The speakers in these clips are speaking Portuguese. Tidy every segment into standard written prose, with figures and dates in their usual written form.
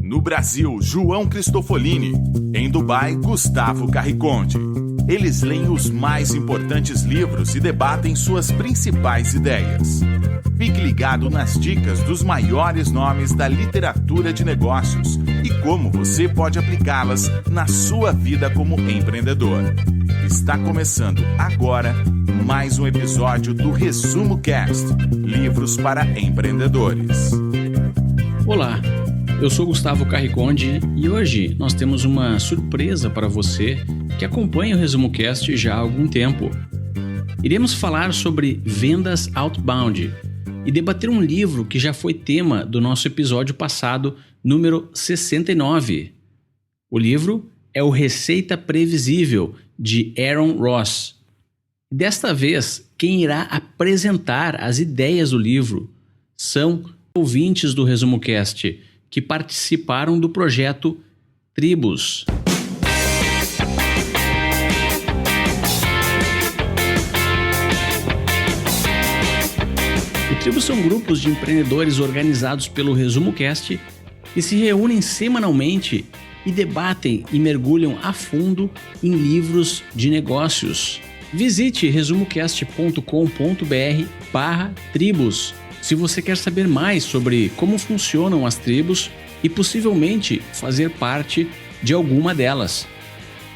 No Brasil, João Cristofolini. Em Dubai, Gustavo Carriconde. Eles leem os mais importantes livros e debatem suas principais ideias. Fique ligado nas dicas dos maiores nomes da literatura de negócios e como você pode aplicá-las na sua vida como empreendedor. Está começando agora mais um episódio do Resumo Cast, livros para empreendedores. Olá, eu sou Gustavo Carriconde e hoje nós temos uma surpresa para você que acompanha o Resumo Cast já há algum tempo. Iremos falar sobre vendas outbound e debater um livro que já foi tema do nosso episódio passado, número 69. O livro é o Receita Previsível, de Aaron Ross. Desta vez, quem irá apresentar as ideias do livro são ouvintes do Resumo Cast que participaram do projeto Tribos. O Tribos são grupos de empreendedores organizados pelo Resumo Cast que se reúnem semanalmente e debatem e mergulham a fundo em livros de negócios. Visite resumocast.com.br/tribos se você quer saber mais sobre como funcionam as tribos e possivelmente fazer parte de alguma delas.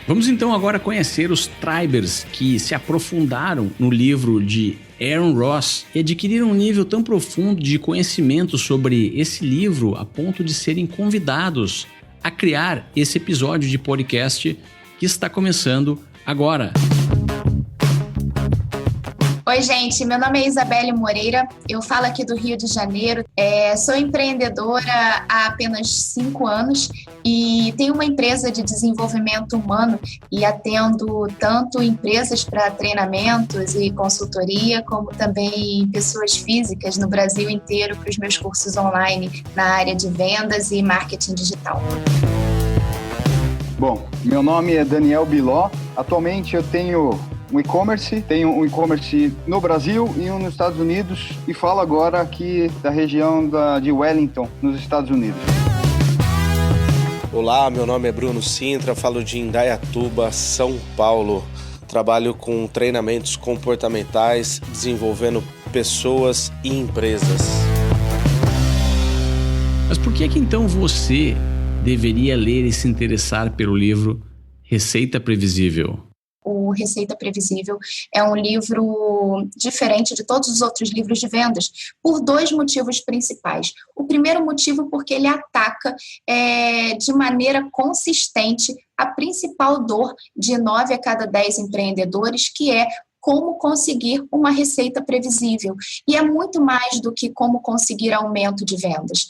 Vamos então agora conhecer os Tribers que se aprofundaram no livro de Aaron Ross e adquiriram um nível tão profundo de conhecimento sobre esse livro a ponto de serem convidados a criar esse episódio de podcast que está começando agora. Oi, gente, meu nome é Isabelle Moreira, eu falo aqui do Rio de Janeiro, sou empreendedora há apenas 5 anos e tenho uma empresa de desenvolvimento humano e atendo tanto empresas para treinamentos e consultoria, como também pessoas físicas no Brasil inteiro para os meus cursos online na área de vendas e marketing digital. Bom, meu nome é Daniel Biló, atualmente eu tenho um e-commerce no Brasil e um nos Estados Unidos e falo agora aqui da região de Wellington, nos Estados Unidos. Olá, meu nome é Bruno Sintra, falo de Indaiatuba, São Paulo. Trabalho com treinamentos comportamentais, desenvolvendo pessoas e empresas. Mas por que então você deveria ler e se interessar pelo livro Receita Previsível? O Receita Previsível é um livro diferente de todos os outros livros de vendas por 2 motivos principais. O primeiro motivo porque ele ataca de maneira consistente a principal dor de 9 a cada 10 empreendedores, que é como conseguir uma receita previsível. E é muito mais do que como conseguir aumento de vendas.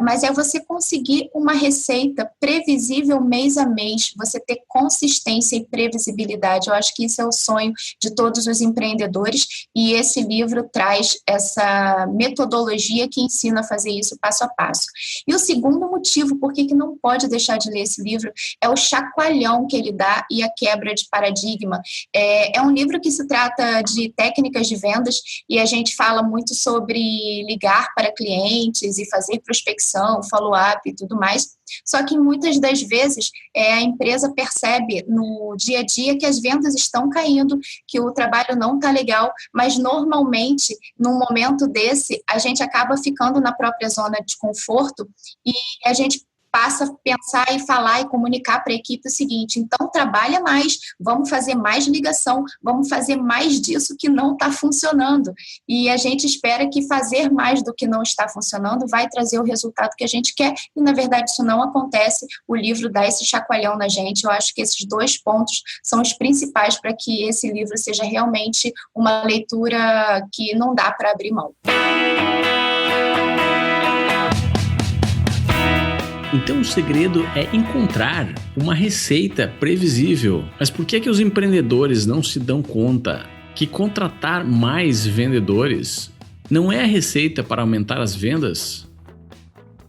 Mas é você conseguir uma receita previsível mês a mês, você ter consistência e previsibilidade. Eu acho que isso é o sonho de todos os empreendedores e esse livro traz essa metodologia que ensina a fazer isso passo a passo. E o segundo motivo por que não pode deixar de ler esse livro é o chacoalhão que ele dá e a quebra de paradigma. É um livro que se trata de técnicas de vendas e a gente fala muito sobre ligar para clientes e fazer prospecção, follow-up e tudo mais. Só que muitas das vezes a empresa percebe no dia a dia que as vendas estão caindo, que o trabalho não está legal, mas normalmente, num momento desse, a gente acaba ficando na própria zona de conforto e a gente passa a pensar e falar e comunicar para a equipe o seguinte: então trabalha mais, vamos fazer mais ligação, vamos fazer mais disso que não está funcionando. E a gente espera que fazer mais do que não está funcionando vai trazer o resultado que a gente quer e, na verdade, isso não acontece. O livro dá esse chacoalhão na gente. Eu acho que esses 2 pontos são os principais para que esse livro seja realmente uma leitura que não dá para abrir mão. Então o segredo é encontrar uma receita previsível. Mas por que os empreendedores não se dão conta que contratar mais vendedores não é a receita para aumentar as vendas?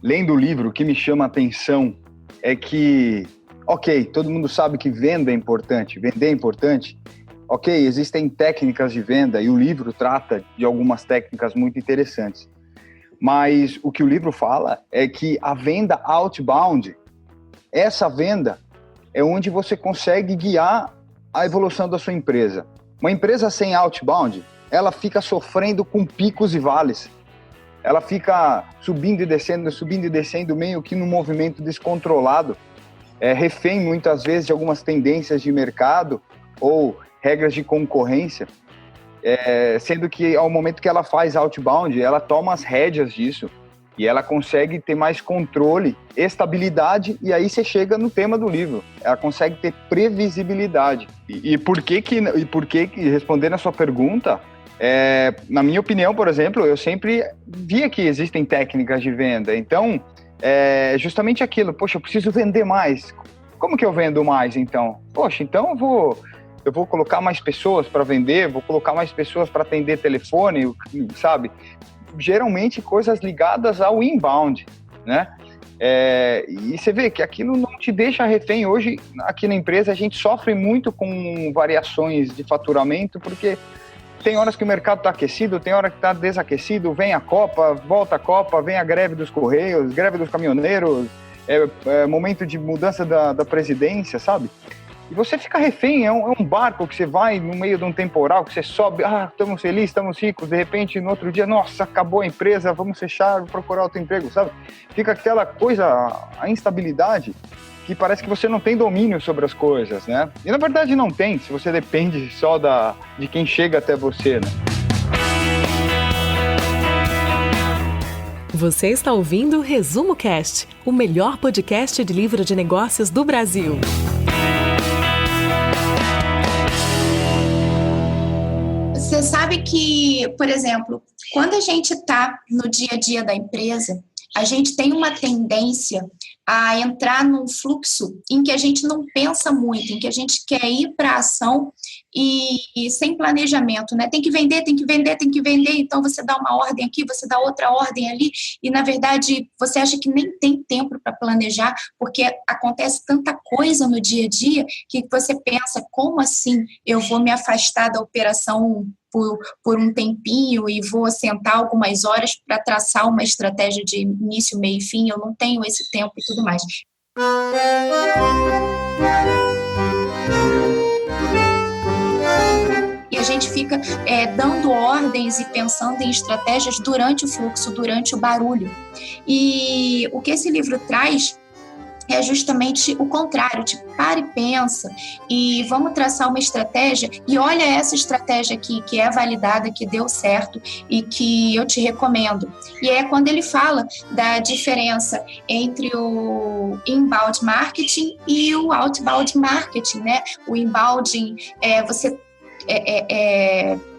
Lendo o livro, o que me chama a atenção é que, todo mundo sabe que venda é importante, vender é importante. Existem técnicas de venda e o livro trata de algumas técnicas muito interessantes. Mas o que o livro fala é que a venda outbound, essa venda é onde você consegue guiar a evolução da sua empresa. Uma empresa sem outbound, ela fica sofrendo com picos e vales. Ela fica subindo e descendo, meio que num movimento descontrolado, refém muitas vezes de algumas tendências de mercado ou regras de concorrência, sendo que ao momento que ela faz outbound, ela toma as rédeas disso e ela consegue ter mais controle, estabilidade, e aí você chega no tema do livro. Ela consegue ter previsibilidade. E por que, respondendo a sua pergunta, na minha opinião, por exemplo, eu sempre via que existem técnicas de venda. Então, justamente aquilo, poxa, eu preciso vender mais. Como que eu vendo mais, então? Poxa, então eu vou colocar mais pessoas para vender, vou colocar mais pessoas para atender telefone, sabe? Geralmente coisas ligadas ao inbound, né? E você vê que aquilo não te deixa refém. Hoje, aqui na empresa, a gente sofre muito com variações de faturamento, porque tem horas que o mercado está aquecido, tem hora que está desaquecido, vem a Copa, volta a Copa, vem a greve dos Correios, greve dos caminhoneiros, momento de mudança da presidência, sabe? E você fica refém, é um barco que você vai no meio de um temporal, que você sobe, estamos felizes, estamos ricos, de repente no outro dia, nossa, acabou a empresa, vamos fechar, vou procurar outro emprego, sabe? Fica aquela coisa, a instabilidade, que parece que você não tem domínio sobre as coisas, né? E na verdade não tem, se você depende só de quem chega até você, né? Você está ouvindo o Resumo Cast, o melhor podcast de livro de negócios do Brasil. Você sabe que, por exemplo, quando a gente está no dia a dia da empresa, a gente tem uma tendência a entrar num fluxo em que a gente não pensa muito, em que a gente quer ir para a ação e sem planejamento, né? Tem que vender, então você dá uma ordem aqui, você dá outra ordem ali, e na verdade você acha que nem tem tempo para planejar, porque acontece tanta coisa no dia a dia que você pensa, como assim eu vou me afastar da operação por um tempinho e vou sentar algumas horas para traçar uma estratégia de início, meio e fim, eu não tenho esse tempo e tudo mais. E a gente fica dando ordens e pensando em estratégias durante o fluxo, durante o barulho. E o que esse livro traz é justamente o contrário, tipo, para e pensa e vamos traçar uma estratégia e olha essa estratégia aqui que é validada, que deu certo e que eu te recomendo. E é quando ele fala da diferença entre o inbound marketing e o outbound marketing, né? O inbound você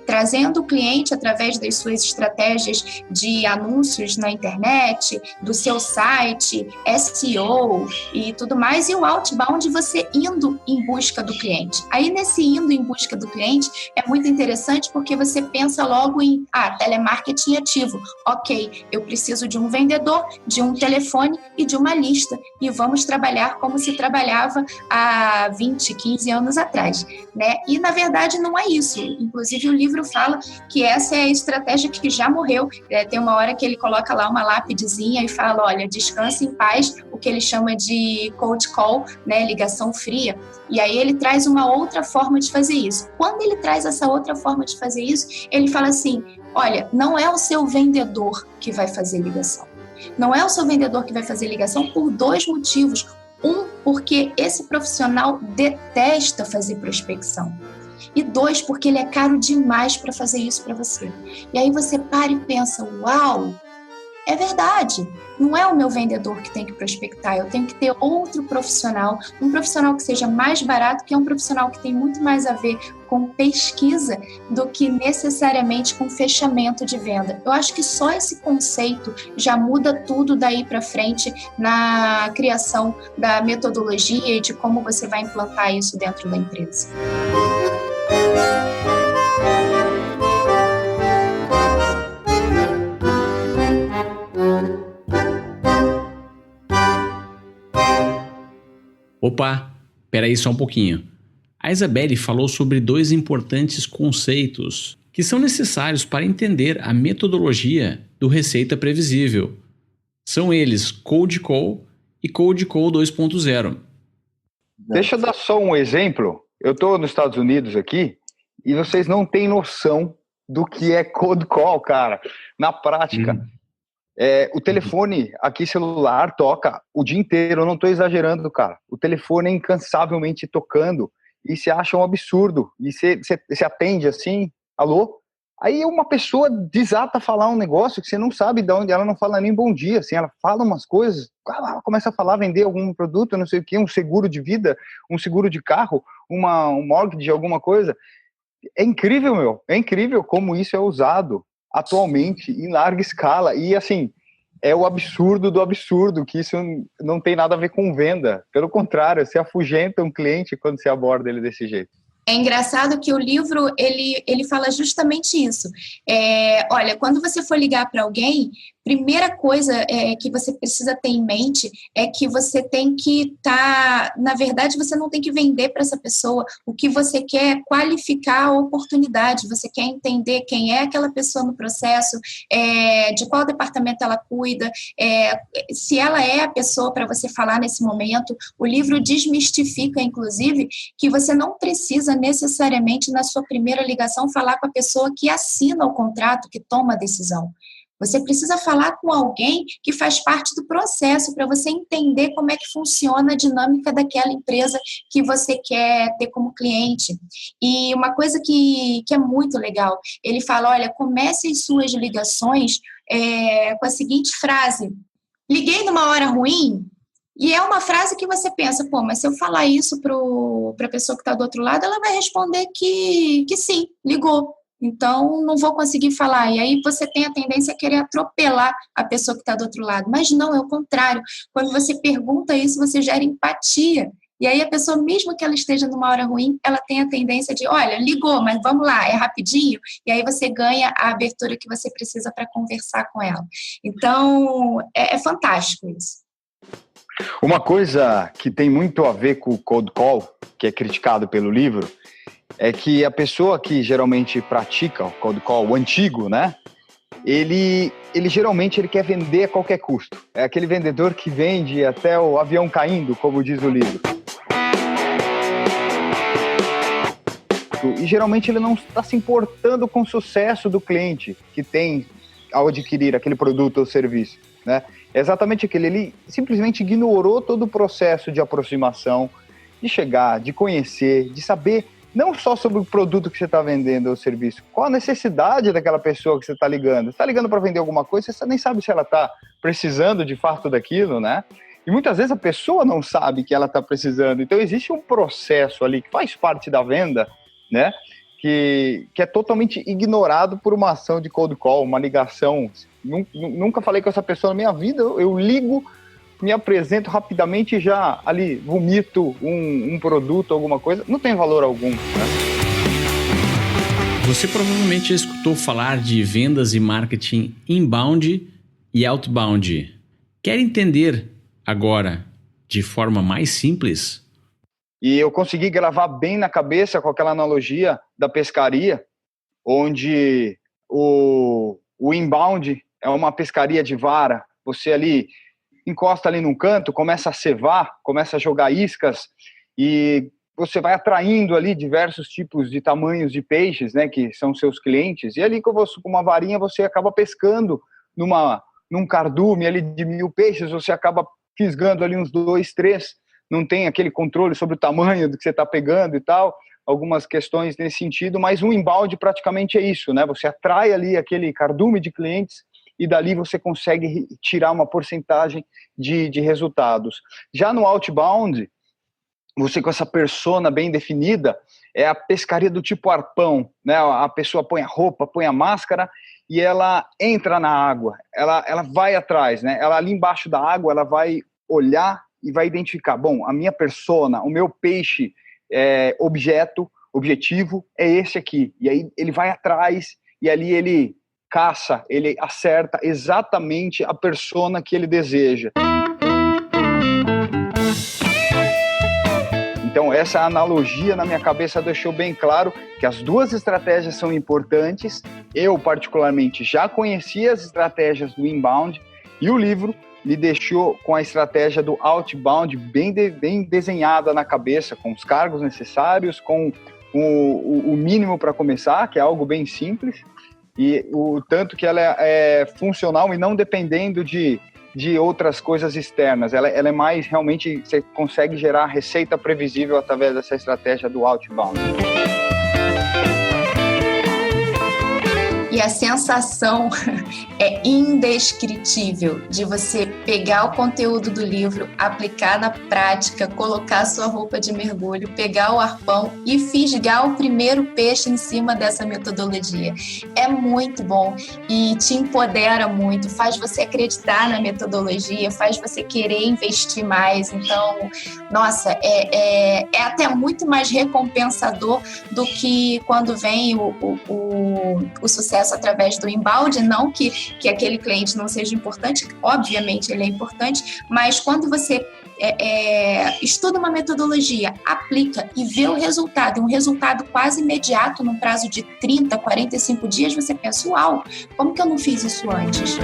trazendo o cliente através das suas estratégias de anúncios na internet, do seu site, SEO e tudo mais, e o outbound você indo em busca do cliente. Aí nesse indo em busca do cliente é muito interessante porque você pensa logo em telemarketing ativo. Ok, eu preciso de um vendedor, de um telefone e de uma lista e vamos trabalhar como se trabalhava há 20, 15 anos atrás, né? E na verdade não é isso. Inclusive o livro fala que essa é a estratégia que já morreu. Tem uma hora que ele coloca lá uma lápidezinha e fala, olha, descanse em paz, o que ele chama de cold call, né, ligação fria. E aí ele traz uma outra forma de fazer isso. Quando ele traz essa outra forma de fazer isso, ele fala assim, olha, não é o seu vendedor que vai fazer ligação. Não é o seu vendedor que vai fazer ligação por 2 motivos. Um, porque esse profissional detesta fazer prospecção. E 2, porque ele é caro demais para fazer isso para você. E aí você para e pensa, uau, é verdade. Não é o meu vendedor que tem que prospectar, eu tenho que ter outro profissional, um profissional que seja mais barato, que é um profissional que tem muito mais a ver com pesquisa do que necessariamente com fechamento de venda. Eu acho que só esse conceito já muda tudo daí para frente na criação da metodologia e de como você vai implantar isso dentro da empresa. Opa, peraí só um pouquinho. A Isabelle falou sobre 2 importantes conceitos que são necessários para entender a metodologia do Receita Previsível. São eles Cold Call e Cold Call 2.0. Deixa eu dar só um exemplo. Eu estou nos Estados Unidos aqui e vocês não têm noção do que é Cold Call, cara. Na prática, o telefone aqui celular toca o dia inteiro. Eu não estou exagerando, cara. O telefone é incansavelmente tocando e se acha um absurdo. E você atende assim, alô? Aí uma pessoa desata a falar um negócio que você não sabe de onde, ela não fala nem bom dia, assim, ela fala umas coisas, ela começa a falar, vender algum produto, não sei o que, um seguro de vida, um seguro de carro, um mortgage, alguma coisa. É incrível, meu, é incrível como isso é usado atualmente em larga escala e, assim, é o absurdo do absurdo, que isso não tem nada a ver com venda, pelo contrário, você afugenta um cliente quando você aborda ele desse jeito. É engraçado que o livro, ele fala justamente isso. Olha, quando você for ligar para alguém, primeira coisa que você precisa ter em mente é que você tem que na verdade, você não tem que vender para essa pessoa. O que você quer é qualificar a oportunidade, você quer entender quem é aquela pessoa no processo, de qual departamento ela cuida, se ela é a pessoa para você falar nesse momento. O livro desmistifica, inclusive, que você não precisa necessariamente, na sua primeira ligação, falar com a pessoa que assina o contrato, que toma a decisão. Você precisa falar com alguém que faz parte do processo para você entender como é que funciona a dinâmica daquela empresa que você quer ter como cliente. E uma coisa que é muito legal, ele fala, olha, comece as suas ligações com a seguinte frase: liguei numa hora ruim. E é uma frase que você pensa, mas se eu falar isso para a pessoa que está do outro lado, ela vai responder que sim, ligou. Então, não vou conseguir falar. E aí você tem a tendência a querer atropelar a pessoa que está do outro lado. Mas não, é o contrário. Quando você pergunta isso, você gera empatia. E aí a pessoa, mesmo que ela esteja numa hora ruim, ela tem a tendência de, olha, ligou, mas vamos lá, é rapidinho. E aí você ganha a abertura que você precisa para conversar com ela. Então, é fantástico isso. Uma coisa que tem muito a ver com o cold call, que é criticado pelo livro, é que a pessoa que geralmente pratica o cold call, o antigo, né? Ele geralmente quer vender a qualquer custo. É aquele vendedor que vende até o avião caindo, como diz o livro. E geralmente ele não está se importando com o sucesso do cliente que tem ao adquirir aquele produto ou serviço, né? É exatamente aquele, ele simplesmente ignorou todo o processo de aproximação, de chegar, de conhecer, de saber não só sobre o produto que você está vendendo ou serviço, qual a necessidade daquela pessoa que você está ligando. Você está ligando para vender alguma coisa, você nem sabe se ela está precisando de fato daquilo, né? E muitas vezes a pessoa não sabe que ela está precisando. Então existe um processo ali que faz parte da venda, né? Que é totalmente ignorado por uma ação de cold call, uma ligação. Nunca falei com essa pessoa na minha vida, eu ligo, me apresento rapidamente e já ali vomito um produto, alguma coisa, não tem valor algum, né? Você provavelmente já escutou falar de vendas e marketing inbound e outbound. Quer entender agora de forma mais simples? E eu consegui gravar bem na cabeça com aquela analogia da pescaria, onde o inbound é uma pescaria de vara. Você ali encosta ali num canto, começa a cevar, começa a jogar iscas e você vai atraindo ali diversos tipos de tamanhos de peixes, né, que são seus clientes. E ali com uma varinha você acaba pescando num cardume ali de 1000 peixes, você acaba fisgando ali uns 2, 3, não tem aquele controle sobre o tamanho do que você está pegando e tal, algumas questões nesse sentido, mas um inbound praticamente é isso, né? Você atrai ali aquele cardume de clientes e dali você consegue tirar uma porcentagem de resultados. Já no outbound, você com essa persona bem definida, é a pescaria do tipo arpão, né? A pessoa põe a roupa, põe a máscara e ela entra na água, ela vai atrás, né? Ela ali embaixo da água, ela vai olhar e vai identificar, bom, a minha persona, o meu peixe objetivo é esse aqui. E aí ele vai atrás e ali ele caça, ele acerta exatamente a persona que ele deseja. Então essa analogia na minha cabeça deixou bem claro que as duas estratégias são importantes. Eu, particularmente, já conhecia as estratégias do inbound e o livro me deixou com a estratégia do outbound bem desenhada na cabeça, com os cargos necessários, com o mínimo para começar, que é algo bem simples, e o tanto que ela é funcional e não dependendo de outras coisas externas. Ela é mais, realmente, você consegue gerar receita previsível através dessa estratégia do outbound. E a sensação é indescritível de você pegar o conteúdo do livro, aplicar na prática, colocar a sua roupa de mergulho, pegar o arpão e fisgar o primeiro peixe em cima dessa metodologia. É muito bom e te empodera muito, faz você acreditar na metodologia, faz você querer investir mais. Então, nossa, é até muito mais recompensador do que quando vem o sucesso através do inbound. Não que aquele cliente não seja importante, obviamente ele é importante, mas quando você estuda uma metodologia, aplica e vê o resultado, um resultado quase imediato, num prazo de 30, 45 dias, você pensa, uau, como que eu não fiz isso antes?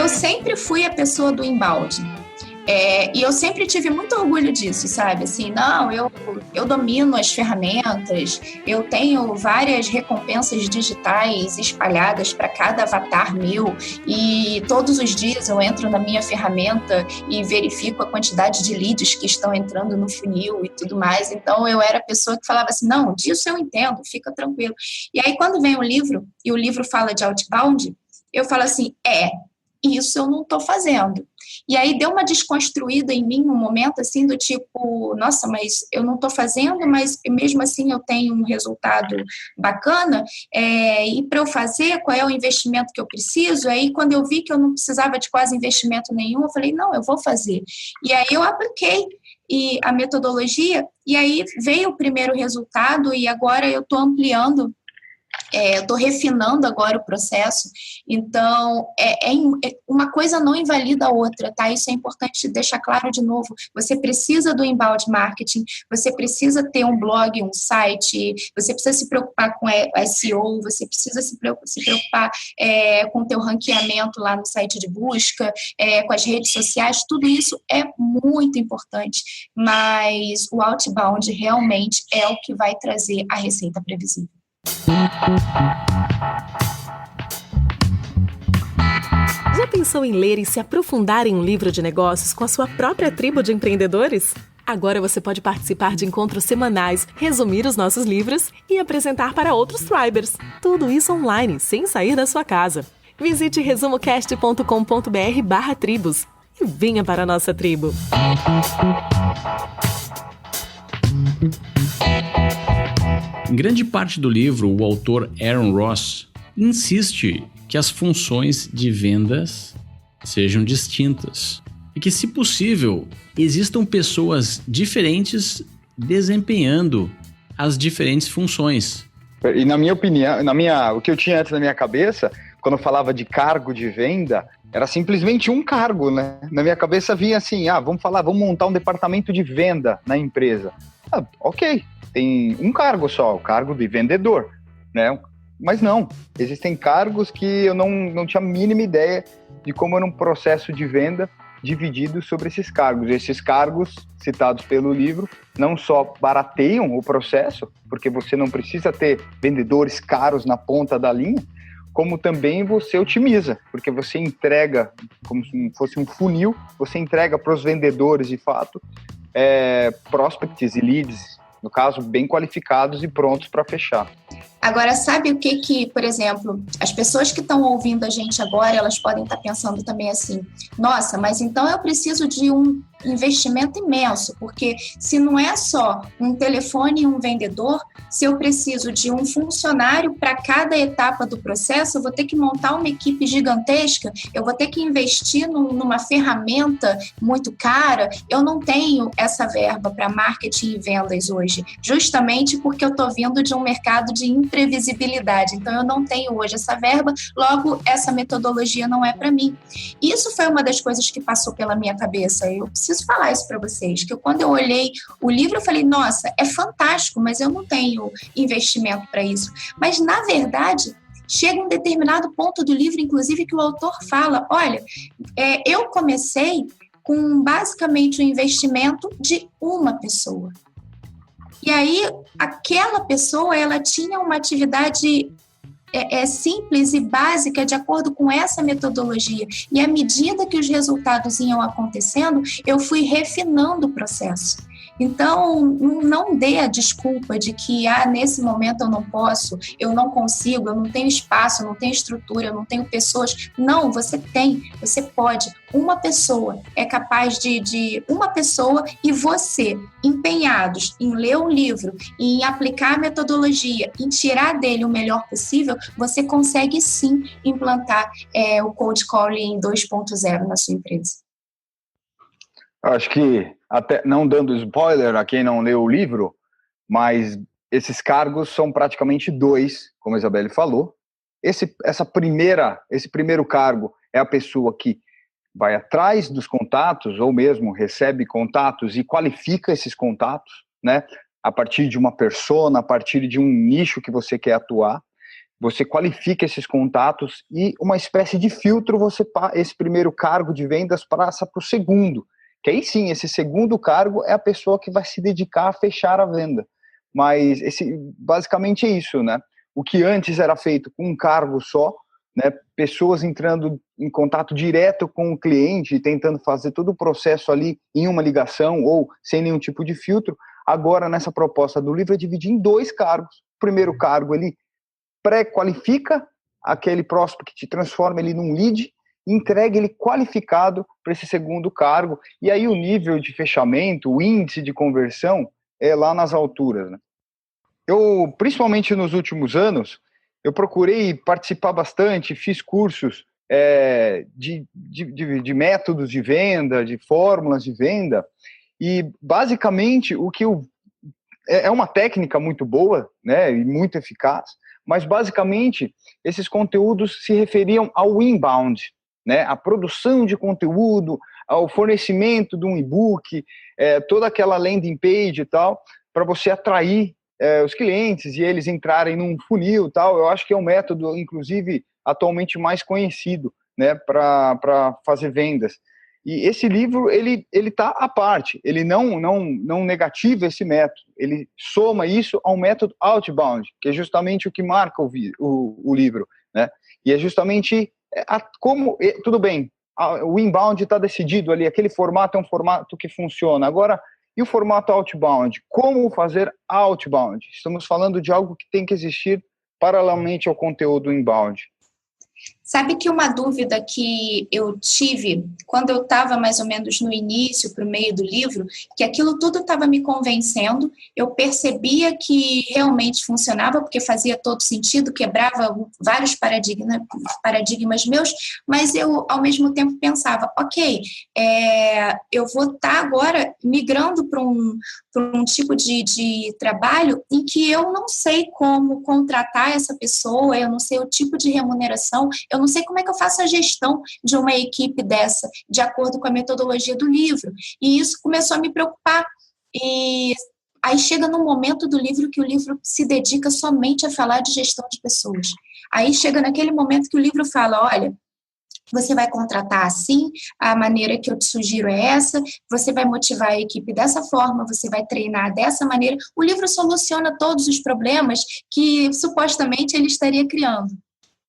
Sempre fui a pessoa do inbound. E eu sempre tive muito orgulho disso, sabe? Assim, não, eu domino as ferramentas, eu tenho várias recompensas digitais espalhadas para cada avatar meu e todos os dias eu entro na minha ferramenta e verifico a quantidade de leads que estão entrando no funil e tudo mais. Então, eu era a pessoa que falava assim, não, disso eu entendo, fica tranquilo. E aí, quando vem o livro, e o livro fala de outbound, eu falo assim, isso eu não estou fazendo. E aí deu uma desconstruída em mim um momento assim do tipo, nossa, mas eu não estou fazendo, mas mesmo assim eu tenho um resultado bacana, e para eu fazer, qual é o investimento que eu preciso? Aí quando eu vi que eu não precisava de quase investimento nenhum, eu falei, não, eu vou fazer. E aí eu apliquei a metodologia, e aí veio o primeiro resultado, e agora eu estou ampliando, estou refinando agora o processo. Então, uma coisa não invalida a outra, tá? Isso é importante deixar claro de novo. Você precisa do inbound marketing, você precisa ter um blog, um site, você precisa se preocupar com SEO, você precisa se preocupar com o teu ranqueamento lá no site de busca, com as redes sociais, tudo isso é muito importante, mas o outbound realmente é o que vai trazer a receita previsível. Já pensou em ler e se aprofundar em um livro de negócios com a sua própria tribo de empreendedores? Agora você pode participar de encontros semanais, resumir os nossos livros e apresentar para outros Tribers. Tudo isso online, sem sair da sua casa. Visite resumocast.com.br/tribos e venha para a nossa tribo. Em grande parte do livro, o autor Aaron Ross insiste que as funções de vendas sejam distintas e que, se possível, existam pessoas diferentes desempenhando as diferentes funções. E na minha opinião, o que eu tinha antes na minha cabeça, quando eu falava de cargo de venda, era simplesmente um cargo, né? Na minha cabeça vinha assim, vamos montar um departamento de venda na empresa. Ok, tem um cargo só, o cargo de vendedor, né? Mas não, existem cargos que eu não tinha a mínima ideia de como era um processo de venda dividido sobre esses cargos. Esses cargos citados pelo livro não só barateiam o processo, porque você não precisa ter vendedores caros na ponta da linha, como também você otimiza, porque você entrega, como se fosse um funil, você entrega para os vendedores, de fato, prospects e leads, no caso, bem qualificados e prontos para fechar. Agora, sabe o que, por exemplo, as pessoas que estão ouvindo a gente agora, elas podem estar pensando também assim, nossa, mas então eu preciso de um investimento imenso, porque se não é só um telefone e um vendedor, se eu preciso de um funcionário para cada etapa do processo, eu vou ter que montar uma equipe gigantesca, eu vou ter que investir numa ferramenta muito cara. Eu não tenho essa verba para marketing e vendas hoje, justamente porque eu estou vindo de um mercado de previsibilidade. Então, eu não tenho hoje essa verba, logo, essa metodologia não é para mim. Isso foi uma das coisas que passou pela minha cabeça. Eu preciso falar isso para vocês, que quando eu olhei o livro, eu falei, nossa, é fantástico, mas eu não tenho investimento para isso. Mas, na verdade, chega um determinado ponto do livro, inclusive, que o autor fala, olha, eu comecei com basicamente o investimento de uma pessoa. E aí, aquela pessoa, ela tinha uma atividade simples e básica de acordo com essa metodologia. E à medida que os resultados iam acontecendo, eu fui refinando o processo. Então, não dê a desculpa de que nesse momento eu não posso, eu não consigo, eu não tenho espaço, eu não tenho estrutura, eu não tenho pessoas. Não, você tem, você pode. Uma pessoa é capaz uma pessoa e você, empenhados em ler o livro, em aplicar a metodologia, em tirar dele o melhor possível, você consegue sim implantar o Cold Calling 2.0 na sua empresa. Acho que, até não dando spoiler a quem não leu o livro, mas esses cargos são praticamente 2, como a Isabelle falou. Esse primeiro cargo é a pessoa que vai atrás dos contatos, ou mesmo recebe contatos e qualifica esses contatos, né? A partir de uma persona, a partir de um nicho que você quer atuar. Você qualifica esses contatos e uma espécie de filtro, esse primeiro cargo de vendas passa para o segundo. Que aí sim, esse segundo cargo é a pessoa que vai se dedicar a fechar a venda. Mas basicamente é isso, né? O que antes era feito com um cargo só, né? Pessoas entrando em contato direto com o cliente, tentando fazer todo o processo ali em uma ligação ou sem nenhum tipo de filtro. Agora, nessa proposta do livro, é dividir em 2 cargos. O primeiro cargo, ele pré-qualifica aquele prospect, que transforma ele num lead, entrega ele qualificado para esse segundo cargo, e aí o nível de fechamento, o índice de conversão é lá nas alturas, né? Eu, principalmente nos últimos anos, eu procurei participar bastante, fiz cursos de métodos de venda, de fórmulas de venda, e basicamente é uma técnica muito boa, né, e muito eficaz, mas basicamente esses conteúdos se referiam ao inbound, né, a produção de conteúdo, ao fornecimento de um e-book, toda aquela landing page e tal, para você atrair os clientes e eles entrarem num funil e tal. Eu acho que é um método, inclusive, atualmente mais conhecido, né, para fazer vendas. E esse livro, ele está à parte, ele não negativa esse método, ele soma isso ao método outbound, que é justamente o que marca o livro, né, e é justamente tudo bem, o inbound está decidido ali, aquele formato é um formato que funciona. Agora, e o formato outbound? Como fazer outbound? Estamos falando de algo que tem que existir paralelamente ao conteúdo inbound. Sabe que uma dúvida que eu tive quando eu estava mais ou menos no início, para o meio do livro, que aquilo tudo estava me convencendo, eu percebia que realmente funcionava, porque fazia todo sentido, quebrava vários paradigmas meus, mas eu, ao mesmo tempo, pensava, ok, eu vou estar agora migrando para um tipo de trabalho em que eu não sei como contratar essa pessoa, eu não sei o tipo de remuneração, eu não sei como é que eu faço a gestão de uma equipe dessa, de acordo com a metodologia do livro. E isso começou a me preocupar. E aí chega num momento do livro que o livro se dedica somente a falar de gestão de pessoas. Aí chega naquele momento que o livro fala, olha, você vai contratar assim, a maneira que eu te sugiro é essa, você vai motivar a equipe dessa forma, você vai treinar dessa maneira. O livro soluciona todos os problemas que supostamente ele estaria criando.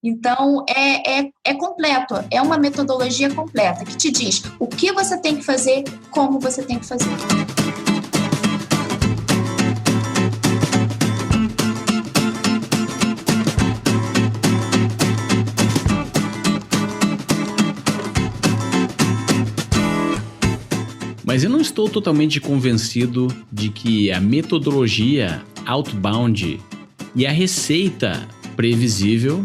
Então, é completo, é uma metodologia completa que te diz o que você tem que fazer, como você tem que fazer. Mas eu não estou totalmente convencido de que a metodologia outbound e a receita previsível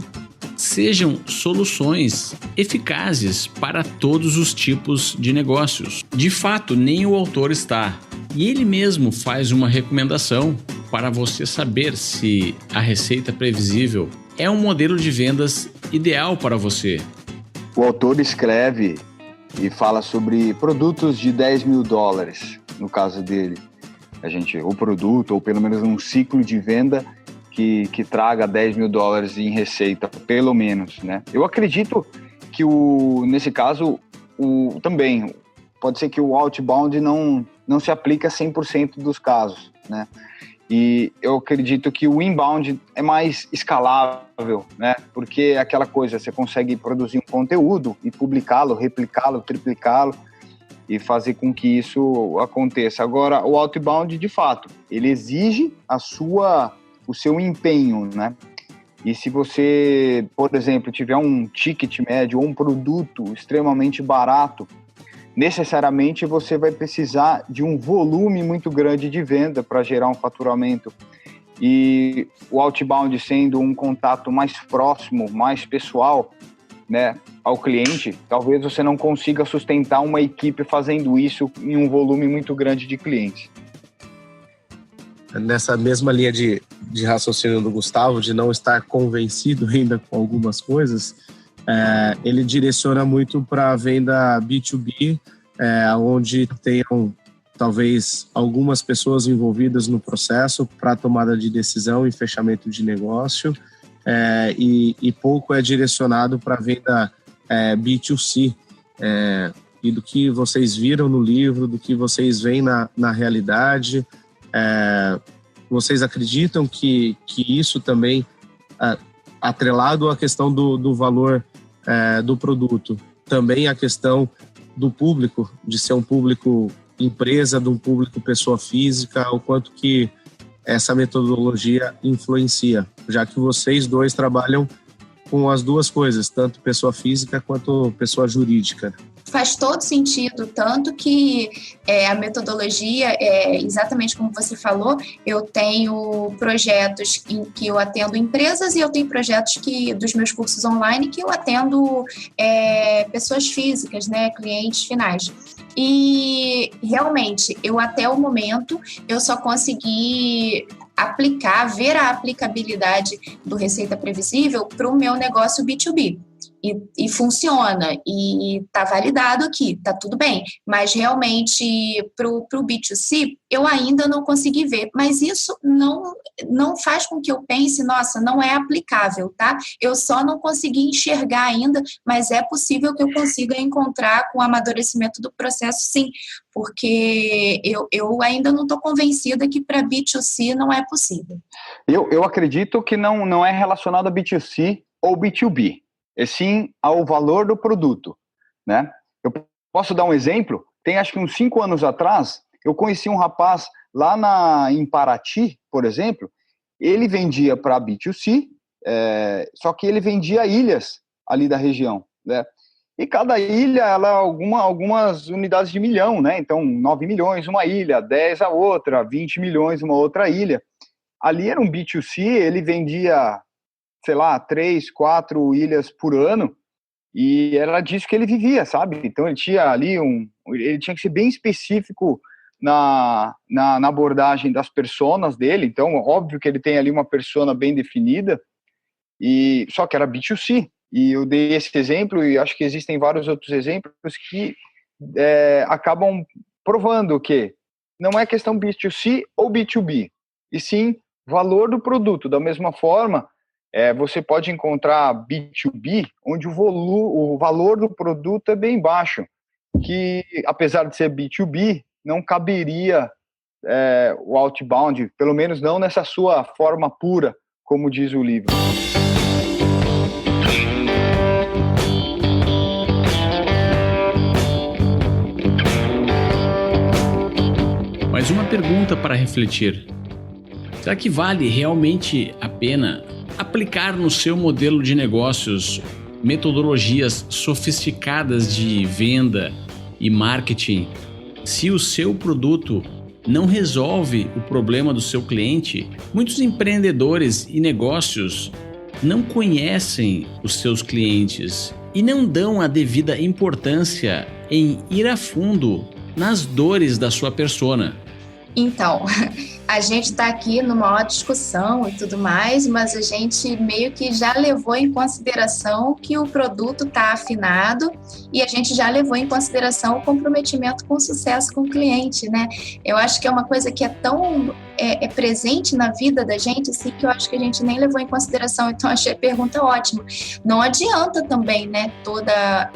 sejam soluções eficazes para todos os tipos de negócios. De fato, nem o autor está. E ele mesmo faz uma recomendação para você saber se a receita previsível é um modelo de vendas ideal para você. O autor escreve e fala sobre produtos de $10 mil, no caso dele. O produto, ou pelo menos um ciclo de venda que traga $10 mil em receita, pelo menos, né? Eu acredito que nesse caso, também pode ser que o outbound não se aplica a 100% dos casos, né? E eu acredito que o inbound é mais escalável, né? Porque é aquela coisa, você consegue produzir um conteúdo e publicá-lo, replicá-lo, triplicá-lo e fazer com que isso aconteça. Agora, o outbound, de fato, ele exige o seu empenho, né? E se você, por exemplo, tiver um ticket médio ou um produto extremamente barato, necessariamente você vai precisar de um volume muito grande de venda para gerar um faturamento. E o outbound sendo um contato mais próximo, mais pessoal, né, ao cliente, talvez você não consiga sustentar uma equipe fazendo isso em um volume muito grande de clientes. Nessa mesma linha de raciocínio do Gustavo, de não estar convencido ainda com algumas coisas, ele direciona muito para a venda B2B, onde tenham talvez algumas pessoas envolvidas no processo para tomada de decisão e fechamento de negócio, e pouco é direcionado para a venda B2C. E do que vocês viram no livro, do que vocês veem na realidade, vocês acreditam que isso também, atrelado à questão do valor do produto, também a questão do público, de ser um público empresa, de um público pessoa física, o quanto que essa metodologia influencia, já que vocês dois trabalham com as duas coisas, tanto pessoa física quanto pessoa jurídica? Faz todo sentido, tanto que a metodologia, exatamente como você falou, eu tenho projetos em que eu atendo empresas e eu tenho projetos dos meus cursos online que eu atendo pessoas físicas, né, clientes finais. E realmente, até o momento, eu só consegui ver a aplicabilidade do Receita Previsível para o meu negócio B2B. E funciona, e está validado aqui, está tudo bem. Mas realmente, para o B2C, eu ainda não consegui ver. Mas isso não faz com que eu pense, nossa, não é aplicável, tá? Eu só não consegui enxergar ainda, mas é possível que eu consiga encontrar com o amadurecimento do processo, sim. Porque eu ainda não estou convencida que para B2C não é possível. Eu acredito que não é relacionado a B2C ou B2B. E sim ao valor do produto, né? Eu posso dar um exemplo? Tem acho que uns 5 anos atrás, eu conheci um rapaz lá em Paraty, por exemplo, ele vendia para B2C, só que ele vendia ilhas ali da região, né? E cada ilha, algumas unidades de milhão, né? Então, 9 milhões uma ilha, 10 a outra, 20 milhões uma outra ilha. Ali era um B2C, ele vendia, sei lá, 3, 4 ilhas por ano, e era disso que ele vivia, sabe? Então ele tinha ali ele tinha que ser bem específico na abordagem das personas dele. Então, óbvio que ele tem ali uma persona bem definida, só que era B2C. E eu dei esse exemplo, e acho que existem vários outros exemplos que acabam provando que não é questão B2C ou B2B, e sim valor do produto. Da mesma forma, você pode encontrar B2B, onde o valor do produto é bem baixo, que apesar de ser B2B, não caberia o outbound, pelo menos não nessa sua forma pura, como diz o livro. Mais uma pergunta para refletir. Será que vale realmente a pena aplicar no seu modelo de negócios metodologias sofisticadas de venda e marketing se o seu produto não resolve o problema do seu cliente? Muitos empreendedores e negócios não conhecem os seus clientes e não dão a devida importância em ir a fundo nas dores da sua persona. Então, a gente está aqui numa maior discussão e tudo mais, mas a gente meio que já levou em consideração que o produto está afinado e a gente já levou em consideração o comprometimento com o sucesso com o cliente, né? Eu acho que é uma coisa que é tão presente na vida da gente, assim, que eu acho que a gente nem levou em consideração. Então, achei a pergunta ótima. Não adianta também, né, toda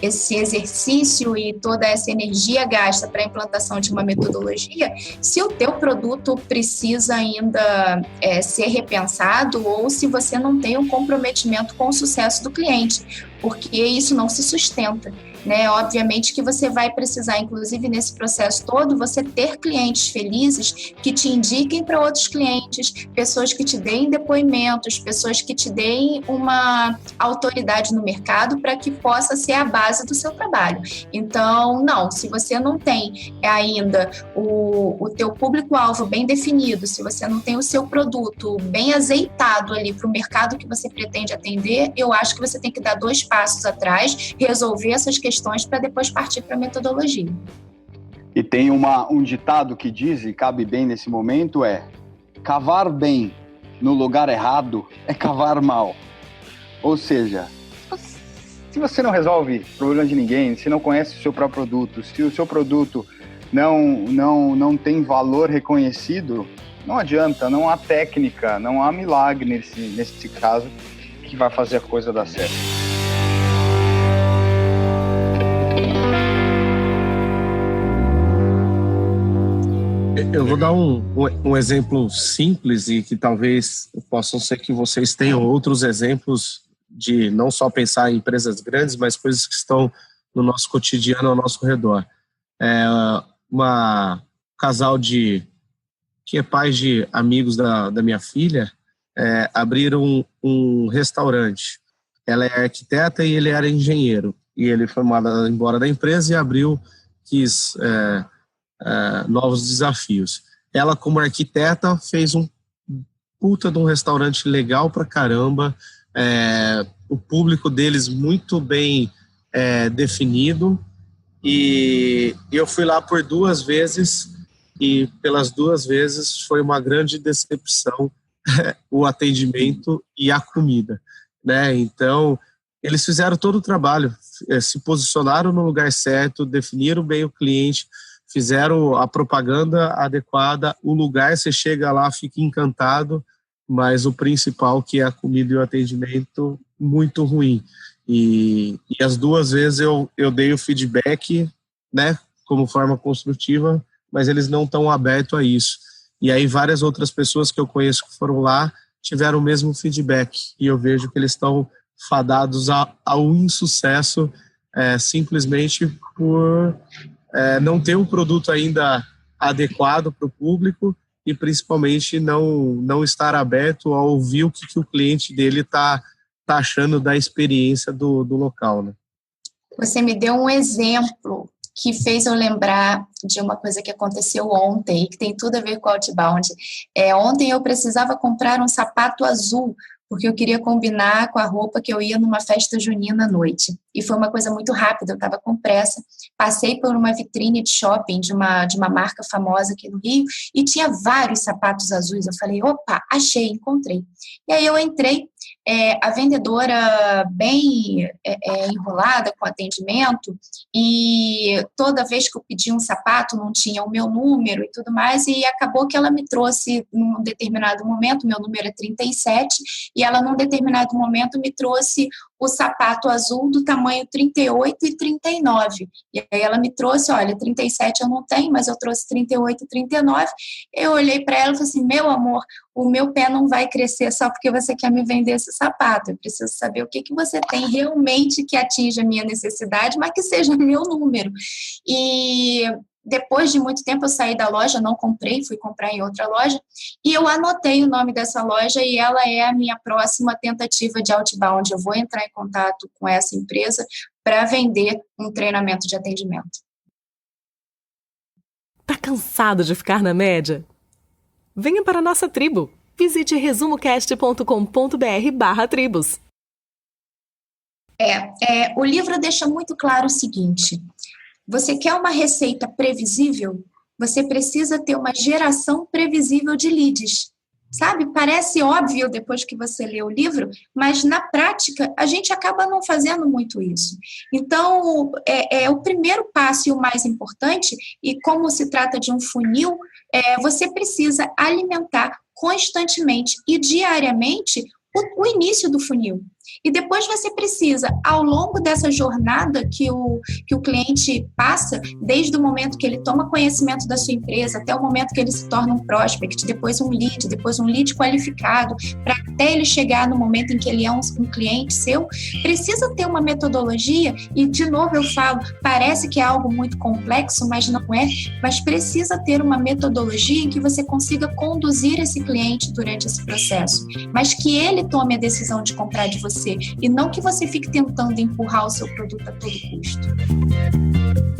esse exercício e toda essa energia gasta para a implantação de uma metodologia, se o teu produto precisa ainda ser repensado ou se você não tem um comprometimento com o sucesso do cliente, porque isso não se sustenta. Né? Obviamente que você vai precisar, inclusive nesse processo todo, você ter clientes felizes que te indiquem para outros clientes, pessoas que te deem depoimentos, pessoas que te deem uma autoridade no mercado para que possa ser a base do seu trabalho. Então, não, se você não tem ainda o teu público-alvo bem definido, se você não tem o seu produto bem azeitado ali para o mercado que você pretende atender, eu acho que você tem que dar 2 passos atrás, resolver essas questões para depois partir para a metodologia. E tem um ditado que diz, e cabe bem nesse momento, cavar bem no lugar errado é cavar mal. Ou seja, se você não resolve problema de ninguém, se não conhece o seu próprio produto, se o seu produto não tem valor reconhecido, não adianta, não há técnica, não há milagre nesse caso que vai fazer a coisa dar certo. Eu vou dar um exemplo simples e que talvez possam ser que vocês tenham outros exemplos de não só pensar em empresas grandes, mas coisas que estão no nosso cotidiano, ao nosso redor. Casal que é pai de amigos da minha filha, abriram um restaurante. Ela é arquiteta e ele era engenheiro. E ele foi mandado embora da empresa e quis novos desafios. Ela, como arquiteta, fez um puta de um restaurante legal pra caramba, o público deles muito bem definido, e eu fui lá por 2 vezes, e pelas 2 vezes foi uma grande decepção o atendimento e a comida, né? Então, eles fizeram todo o trabalho, se posicionaram no lugar certo, definiram bem o cliente, fizeram a propaganda adequada, o lugar, você chega lá, fica encantado, mas o principal, que é a comida e o atendimento, muito ruim. E as 2 vezes eu dei o feedback, né, como forma construtiva, mas eles não estão abertos a isso. E aí várias outras pessoas que eu conheço que foram lá tiveram o mesmo feedback, e eu vejo que eles estão fadados ao insucesso, simplesmente por não ter um produto ainda adequado para o público e principalmente não estar aberto a ouvir o que o cliente dele está achando da experiência do local, né? Você me deu um exemplo que fez eu lembrar de uma coisa que aconteceu ontem e que tem tudo a ver com o outbound. Ontem eu precisava comprar um sapato azul porque eu queria combinar com a roupa que eu ia numa festa junina à noite. E foi uma coisa muito rápida, eu estava com pressa. Passei por uma vitrine de shopping de uma marca famosa aqui no Rio e tinha vários sapatos azuis. Eu falei, opa, achei, encontrei. E aí eu entrei, a vendedora bem enrolada com atendimento, e toda vez que eu pedi um sapato não tinha o meu número e tudo mais, e acabou que ela me trouxe num determinado momento, meu número é 37, e ela num determinado momento me trouxe o sapato azul do tamanho 38 e 39. E aí ela me trouxe, olha, 37 eu não tenho, mas eu trouxe 38 e 39. Eu olhei para ela e falei assim, meu amor, o meu pé não vai crescer só porque você quer me vender esse sapato. Eu preciso saber o que você tem realmente que atinja a minha necessidade, mas que seja meu número. E depois de muito tempo eu saí da loja, não comprei, fui comprar em outra loja, e eu anotei o nome dessa loja e ela é a minha próxima tentativa de outbound. Eu vou entrar em contato com essa empresa para vender um treinamento de atendimento. Tá cansado de ficar na média? Venha para a nossa tribo. Visite resumocast.com.br/tribos. O livro deixa muito claro o seguinte: você quer uma receita previsível? você precisa ter uma geração previsível de leads. Sabe, parece óbvio depois que você lê o livro, mas na prática a gente acaba não fazendo muito isso. Então, é o primeiro passo e o mais importante, e como se trata de um funil, você precisa alimentar constantemente e diariamente o início do funil. E depois você precisa, ao longo dessa jornada que o cliente passa, desde o momento que ele toma conhecimento da sua empresa, até o momento que ele se torna um prospect, depois um lead qualificado, para até ele chegar no momento em que ele é um cliente seu, precisa ter uma metodologia, e de novo eu falo, parece que é algo muito complexo, mas não é, mas precisa ter uma metodologia em que você consiga conduzir esse cliente durante esse processo, mas que ele tome a decisão de comprar de você, e não que você fique tentando empurrar o seu produto a todo custo.